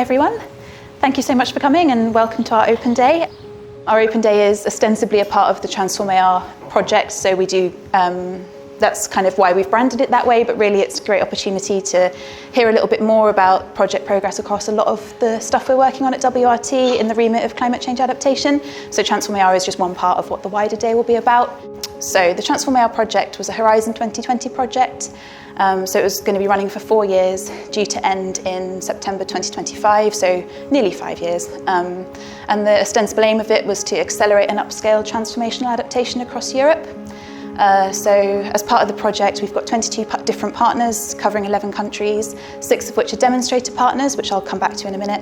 Hi everyone. Thank you so much for coming and welcome to our Open Day. Our Open Day is ostensibly a part of the TransformAr project, so we do, that's kind of why we've branded it that way, but really it's a great opportunity to hear a little bit more about project progress across a lot of the stuff we're working on at WRT in the remit of climate change adaptation. So TransformAr is just one part of what the wider day will be about. So the TransformAr project was a Horizon 2020 project. So it was going to be running for 4 years, due to end in September 2025, so nearly 5 years. And the ostensible aim of it was to accelerate and upscale transformational adaptation across Europe. So as part of the project, we've got 22 different partners covering 11 countries, 6 of which are demonstrator partners, which I'll come back to in a minute.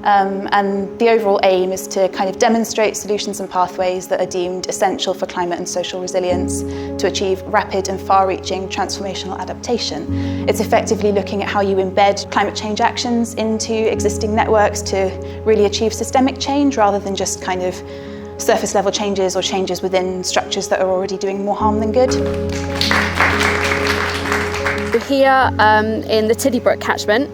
And the overall aim is to kind of demonstrate solutions and pathways that are deemed essential for climate and social resilience to achieve rapid and far-reaching transformational adaptation. It's effectively looking at how you embed climate change actions into existing networks to really achieve systemic change rather than just kind of surface level changes or changes within structures that are already doing more harm than good. Here in the Tiddybrook catchment,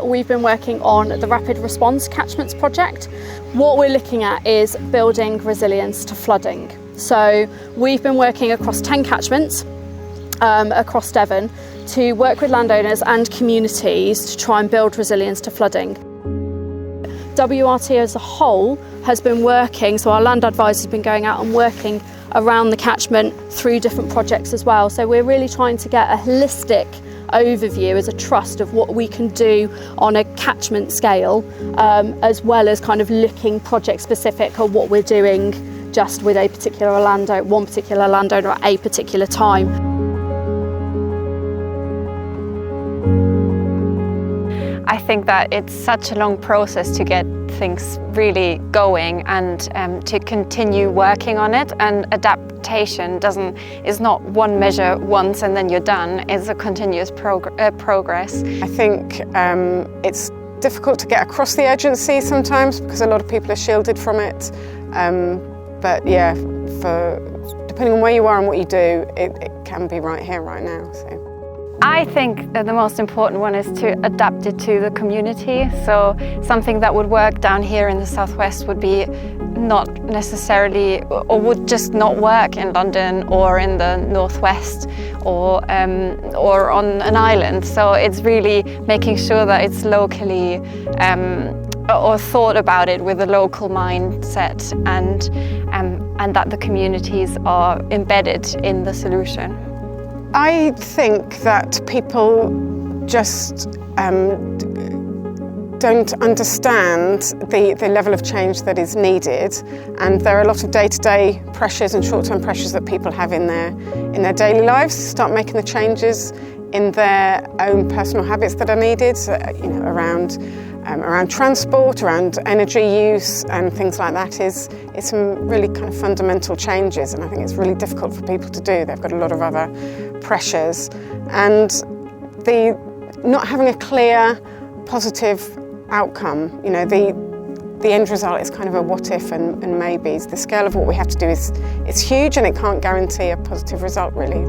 we've been working on the Rapid Response Catchments project. What we're looking at is building resilience to flooding. So we've been working across 10 catchments across Devon to work with landowners and communities to try and build resilience to flooding. WRT as a whole has been working, so our land advisors have been going out and working around the catchment through different projects as well. So we're really trying to get a holistic overview as a trust of what we can do on a catchment scale, as well as kind of looking project specific on what we're doing just with a particular landowner, one particular landowner at a particular time. I think that it's such a long process to get things really going and to continue working on it, and adaptation is not one measure once and then you're done. It's a continuous progress. I think it's difficult to get across the urgency sometimes because a lot of people are shielded from it. But yeah, depending on where you are and what you do, it can be right here, right now. So. I think that the most important one is to adapt it to the community. So something that would work down here in the southwest would be not necessarily, or would just not work in London or in the northwest or on an island. So it's really making sure that it's locally or thought about it with a local mindset, and that the communities are embedded in the solution. I think that people just don't understand the level of change that is needed, and there are a lot of day-to-day pressures and short-term pressures that people have in their daily lives to start making the changes in their own personal habits that are needed, you know, around transport, around energy use and things like that is some really kind of fundamental changes, and I think it's really difficult for people to do. They've got a lot of other pressures, and the not having a clear positive outcome, you know, the end result is kind of a what if and maybes. The scale of what we have to do is huge, and it can't guarantee a positive result really.